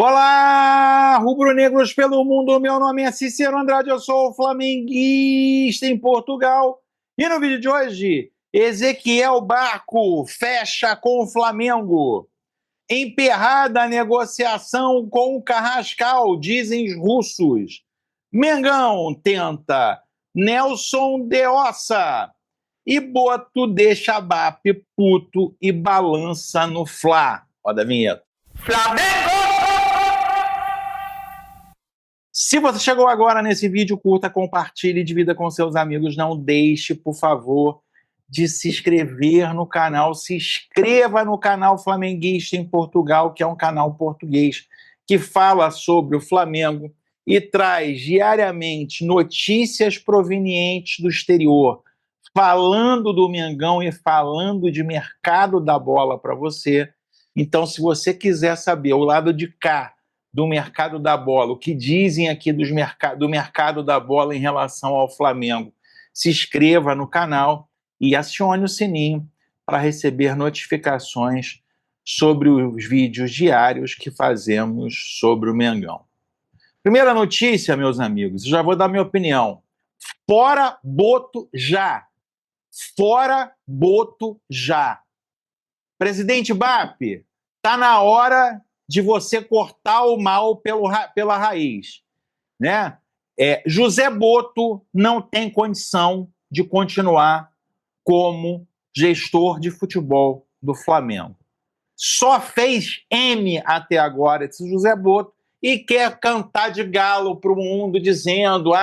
Olá, rubro-negros pelo mundo, meu nome é Cícero Andrade, eu sou flamenguista em Portugal. E no vídeo de hoje, Ezequiel Barco fecha com o Flamengo. Emperrada a negociação com o Carrascal, dizem os russos. Mengão tenta Nelson de Ossa. E Boto deixa BAP puto e balança no Fla. Roda a vinheta. Flamengo! Se você chegou agora nesse vídeo, curta, compartilhe, divida com seus amigos. Não deixe, por favor, de se inscrever no canal. Se inscreva no canal Flamenguista em Portugal, que é um canal português que fala sobre o Flamengo e traz diariamente notícias provenientes do exterior, falando do Mengão e falando de mercado da bola para você. Então, se você quiser saber o lado de cá do mercado da bola, o que dizem aqui do mercado da bola em relação ao Flamengo, se inscreva no canal e acione o sininho para receber notificações sobre os vídeos diários que fazemos sobre o Mengão. Primeira notícia, meus amigos, já vou dar minha opinião. Fora Boto já. Fora Boto já. Presidente BAP, tá na hora de você cortar o mal pela raiz, né? José Boto não tem condição de continuar como gestor de futebol do Flamengo. Só fez M até agora esse José Boto e quer cantar de galo para o mundo dizendo: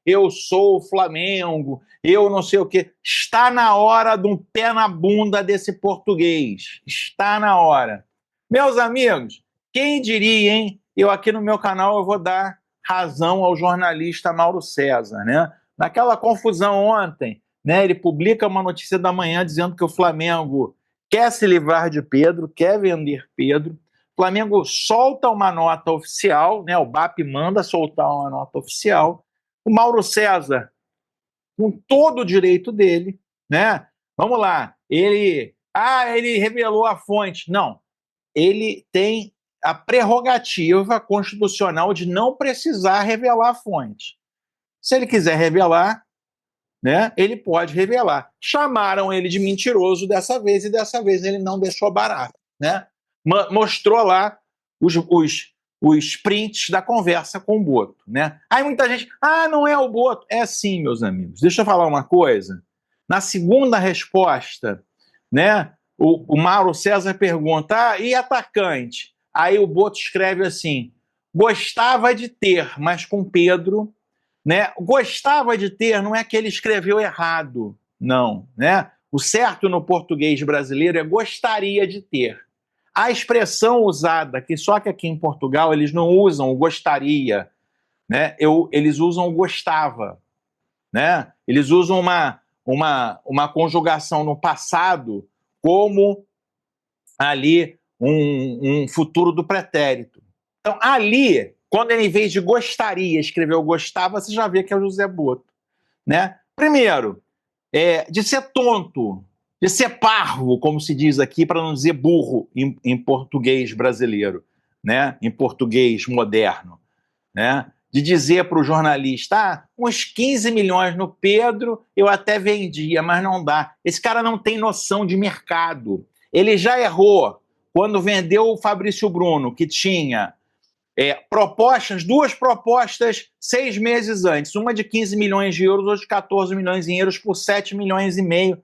eu sou o Flamengo, eu não sei o quê. Está na hora de um pé na bunda desse português. Está na hora. Meus amigos, quem diria, hein? Eu aqui no meu canal eu vou dar razão ao jornalista Mauro César, né? Naquela confusão ontem, né? Ele publica uma notícia da manhã dizendo que o Flamengo quer se livrar de Pedro, quer vender Pedro. O Flamengo solta uma nota oficial, né? O BAP manda soltar uma nota oficial. O Mauro César, com todo o direito dele, né? Vamos lá, ele revelou a fonte. Não, ele tem a prerrogativa constitucional de não precisar revelar a fonte. Se ele quiser revelar, né, ele pode revelar. Chamaram ele de mentiroso dessa vez, e dessa vez ele não deixou barato, né? Mostrou lá os prints da conversa com o Boto, né? Aí muita gente, não é o Boto. É sim, meus amigos. Deixa eu falar uma coisa. Na segunda resposta, né, o Mauro César pergunta, e atacante? Aí o Boto escreve assim: gostava de ter, mas com Pedro, né? Gostava de ter não é que ele escreveu errado, não, né? O certo no português brasileiro é gostaria de ter. A expressão usada, que só que aqui em Portugal eles não usam o gostaria, né? Eles usam o gostava, né? Eles usam uma conjugação no passado como ali um futuro do pretérito. Então, ali, quando ele, em vez de gostaria, escreveu gostava, você já vê que é o José Boto, né? Primeiro, de ser tonto, de ser parvo, como se diz aqui, para não dizer burro em português brasileiro, né? Em português moderno, né? De dizer para o jornalista, uns 15 milhões no Pedro eu até vendia, mas não dá. Esse cara não tem noção de mercado. Ele já errou quando vendeu o Fabrício Bruno, que tinha duas propostas 6 meses antes, uma de 15 milhões de euros, outra de 14 milhões de euros por 7 milhões e meio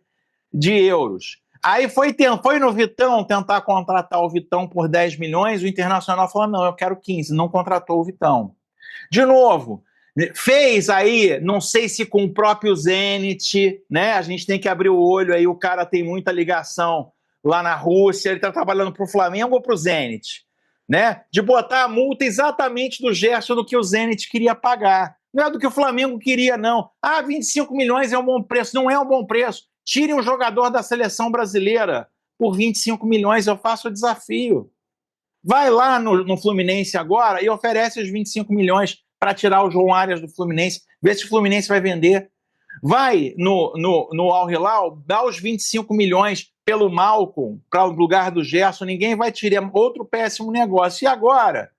de euros. Aí foi no Vitão tentar contratar o Vitão por 10 milhões, o Internacional falou, não, eu quero 15, não contratou o Vitão. De novo, fez aí, não sei se com o próprio Zenit, né? A gente tem que abrir o olho aí, o cara tem muita ligação lá na Rússia, ele está trabalhando para o Flamengo ou para o Zenit, né? De botar a multa exatamente do Gerson do que o Zenit queria pagar. Não é do que o Flamengo queria, não. 25 milhões é um bom preço. Não é um bom preço. Tirem um jogador da seleção brasileira por 25 milhões, eu faço o desafio. Vai lá no Fluminense agora e oferece os 25 milhões para tirar o João Arias do Fluminense, vê se o Fluminense vai vender. Vai no Al Hilal, dá os 25 milhões pelo Malcom para o lugar do Gerson, ninguém vai tirar, outro péssimo negócio. E agora?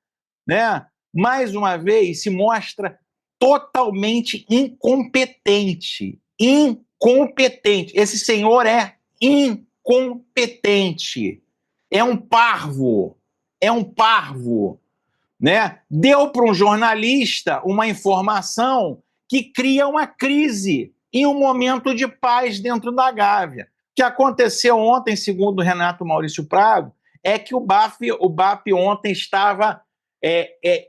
né, mais uma vez se mostra totalmente incompetente. Incompetente. Esse senhor é incompetente. É um parvo. É um parvo. Né? Deu para um jornalista uma informação que cria uma crise em um momento de paz dentro da Gávea. O que aconteceu ontem, segundo o Renato Maurício Prado, é que o BAP ontem estava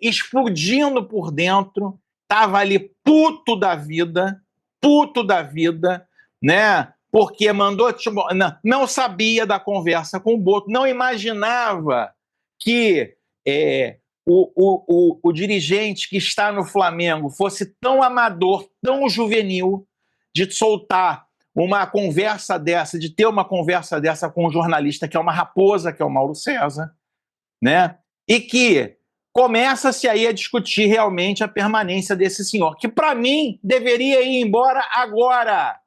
explodindo por dentro, estava ali puto da vida, né? Porque mandou, não sabia da conversa com o Boto, não imaginava que o dirigente que está no Flamengo fosse tão amador, tão juvenil, de soltar uma conversa dessa, de ter uma conversa dessa com um jornalista que é uma raposa, que é o Mauro César, né? E que começa-se aí a discutir realmente a permanência desse senhor, que para mim deveria ir embora agora,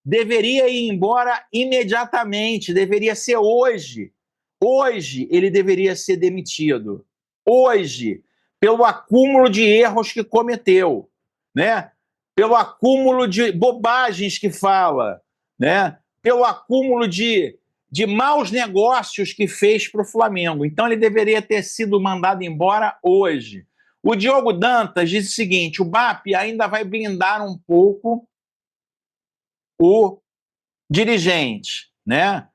deveria ir embora imediatamente, deveria ser hoje. Hoje ele deveria ser demitido. Hoje, pelo acúmulo de erros que cometeu, né? Pelo acúmulo de bobagens que fala, né? Pelo acúmulo de maus negócios que fez para o Flamengo. Então ele deveria ter sido mandado embora hoje. O Diogo Dantas diz o seguinte: o BAP ainda vai blindar um pouco o dirigente, né?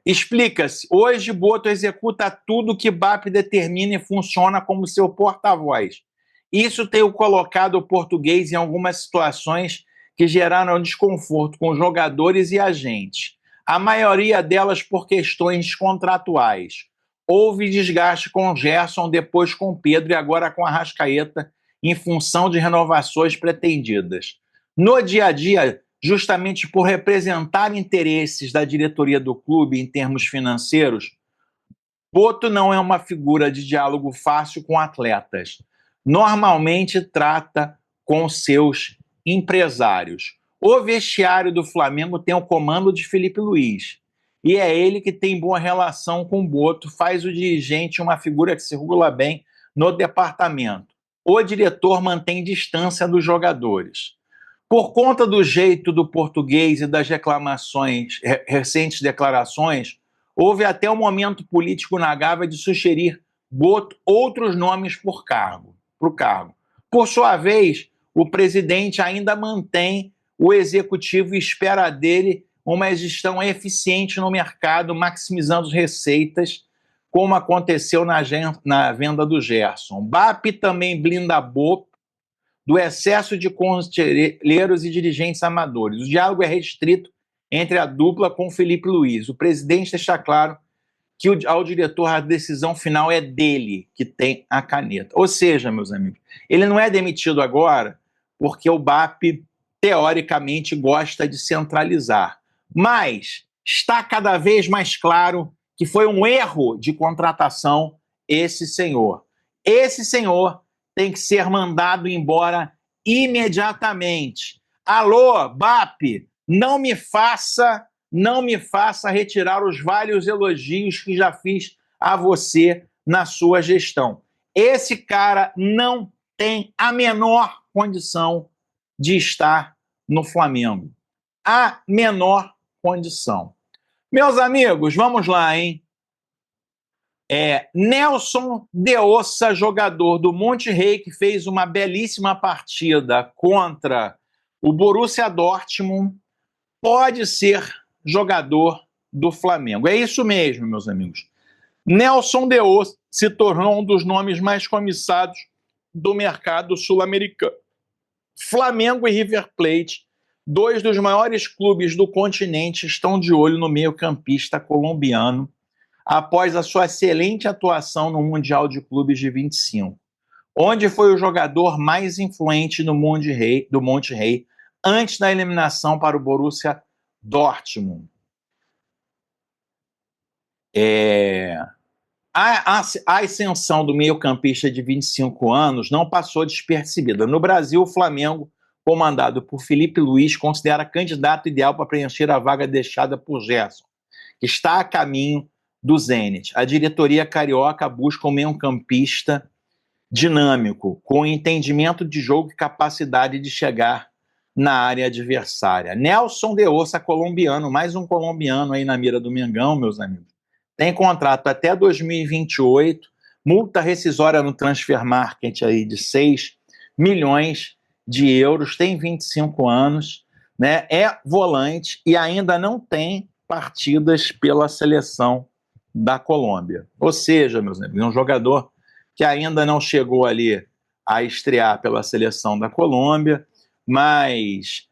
Explica-se. Hoje, Boto executa tudo que BAP determina e funciona como seu porta-voz. Isso tem o colocado o português em algumas situações que geraram desconforto com jogadores e agentes. A maioria delas por questões contratuais. Houve desgaste com Gerson, depois com Pedro e agora com Arrascaeta, em função de renovações pretendidas. No dia a dia, justamente por representar interesses da diretoria do clube em termos financeiros, Boto não é uma figura de diálogo fácil com atletas. Normalmente trata com seus empresários. O vestiário do Flamengo tem o comando de Felipe Luiz. E é ele que tem boa relação com o Boto, faz o dirigente uma figura que circula bem no departamento. O diretor mantém distância dos jogadores. Por conta do jeito do português e das reclamações, recentes declarações, houve até um momento político na Gávea de sugerir Boto outros nomes para o cargo. Por sua vez, o presidente ainda mantém o executivo e espera dele uma gestão eficiente no mercado, maximizando as receitas, como aconteceu na venda do Gerson. BAP também blinda Boto do excesso de conselheiros e dirigentes amadores. O diálogo é restrito entre a dupla com Felipe Luiz. O presidente deixa claro que ao diretor a decisão final é dele, que tem a caneta. Ou seja, meus amigos, ele não é demitido agora porque o BAP, teoricamente, gosta de centralizar. Mas está cada vez mais claro que foi um erro de contratação esse senhor. Esse senhor tem que ser mandado embora imediatamente. Alô, BAP, não me faça retirar os vários elogios que já fiz a você na sua gestão. Esse cara não tem a menor condição de estar no Flamengo. A menor condição. Meus amigos, vamos lá, hein? Nelson de Ossa, jogador do Monterrey, que fez uma belíssima partida contra o Borussia Dortmund, pode ser jogador do Flamengo. É isso mesmo, meus amigos. Nelson de Ossa se tornou um dos nomes mais comissados do mercado sul-americano. Flamengo e River Plate, dois dos maiores clubes do continente, estão de olho no meio-campista colombiano, após a sua excelente atuação no Mundial de Clubes de 25, onde foi o jogador mais influente do Monterrey antes da eliminação para o Borussia Dortmund. A ascensão do meio-campista de 25 anos não passou despercebida. No Brasil, o Flamengo, comandado por Felipe Luiz, considera candidato ideal para preencher a vaga deixada por Gerson, que está a caminho do Zenit. A diretoria carioca busca um meio-campista dinâmico, com entendimento de jogo e capacidade de chegar na área adversária. Nelson de Ossa, colombiano, mais um colombiano aí na mira do Mengão, meus amigos. Tem contrato até 2028, multa rescisória no Transfer Market aí de 6 milhões de euros, tem 25 anos, né? É volante e ainda não tem partidas pela seleção da Colômbia. Ou seja, meus amigos, é um jogador que ainda não chegou ali a estrear pela seleção da Colômbia, mas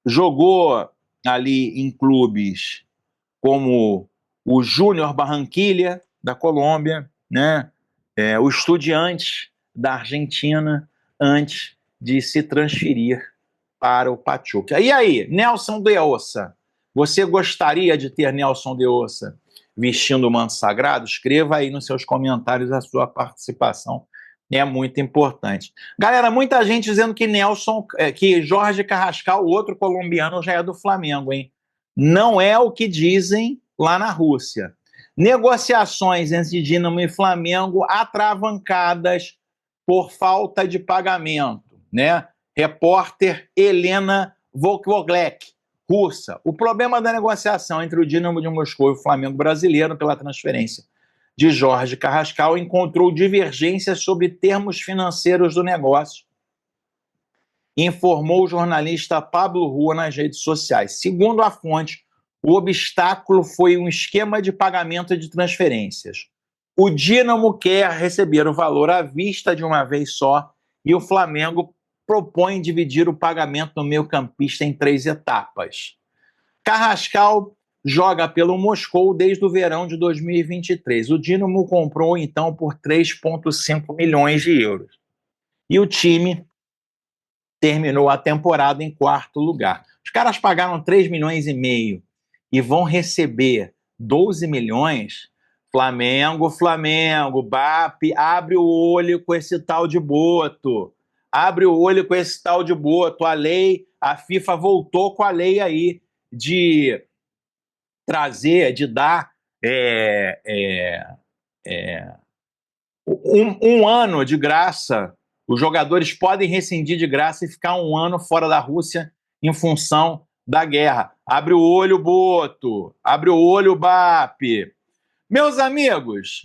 jogou ali em clubes como o Júnior Barranquilla, da Colômbia, né? O Estudiantes, da Argentina, antes de se transferir para o Pachuca. E aí, Nelson de Ossa, você gostaria de ter Nelson de Ossa vestindo o manto sagrado? Escreva aí nos seus comentários a sua participação, é muito importante. Galera, muita gente dizendo que que Jorge Carrascal, o outro colombiano, já é do Flamengo, hein? Não é o que dizem lá na Rússia. Negociações entre Dínamo e Flamengo atravancadas por falta de pagamento, né? Repórter Helena Volkvoglek, russa. O problema da negociação entre o Dínamo de Moscou e o Flamengo brasileiro pela transferência de Jorge Carrascal encontrou divergências sobre termos financeiros do negócio, informou o jornalista Pablo Rua nas redes sociais. Segundo a fonte, o obstáculo foi um esquema de pagamento de transferências. O Dínamo quer receber o valor à vista de uma vez só e o Flamengo propõe dividir o pagamento do meio-campista em 3 etapas. Carrascal joga pelo Moscou desde o verão de 2023. O Dínamo comprou, então, por 3,5 milhões de euros. E o time terminou a temporada em 4º lugar. Os caras pagaram 3,5 milhões e vão receber 12 milhões. Flamengo, BAP, abre o olho com esse tal de Boto. Abre o olho com esse tal de Boto. A FIFA voltou com a lei aí de trazer, de dar um ano de graça. Os jogadores podem rescindir de graça e ficar 1 ano fora da Rússia em função da guerra. Abre o olho, Boto. Abre o olho, BAP. Meus amigos,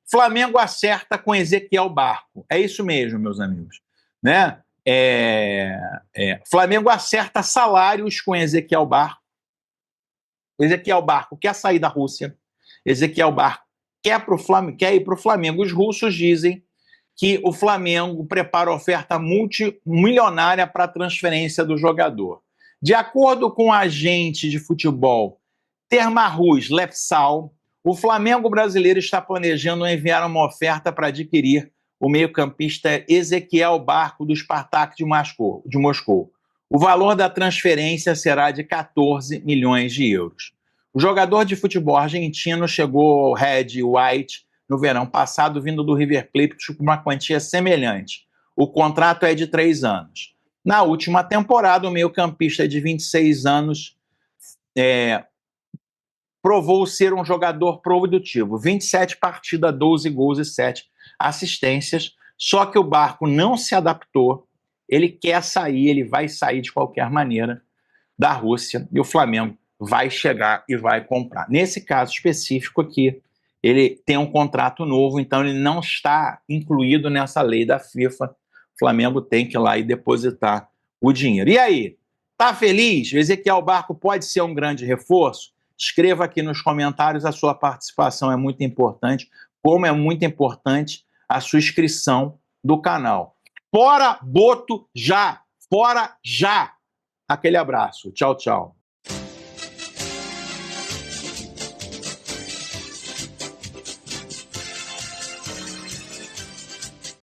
Flamengo acerta com Ezequiel Barco. É isso mesmo, meus amigos. Né? Flamengo acerta salários com Ezequiel Barco. Ezequiel Barco quer sair da Rússia. Ezequiel Barco quer ir para o Flamengo. Os russos dizem que o Flamengo prepara oferta multimilionária para a transferência do jogador. De acordo com o agente de futebol Termarus Lepsal, o Flamengo brasileiro está planejando enviar uma oferta para adquirir o meio-campista Ezequiel Barco do Spartak de Moscou. O valor da transferência será de 14 milhões de euros. O jogador de futebol argentino chegou ao Red White no verão passado, vindo do River Plate com uma quantia semelhante. O contrato é de 3 anos. Na última temporada, o meio-campista de 26 anos provou ser um jogador produtivo. 27 partidas, 12 gols e 7 assistências. Só que o Barco não se adaptou. Ele quer sair, ele vai sair de qualquer maneira da Rússia e o Flamengo vai chegar e vai comprar. Nesse caso específico aqui, ele tem um contrato novo, então ele não está incluído nessa lei da FIFA. O Flamengo tem que ir lá e depositar o dinheiro. E aí, tá feliz? O Ezequiel Barco pode ser um grande reforço? Escreva aqui nos comentários, a sua participação é muito importante, como é muito importante a sua inscrição do canal. Fora Boto já! Fora já! Aquele abraço. Tchau, tchau.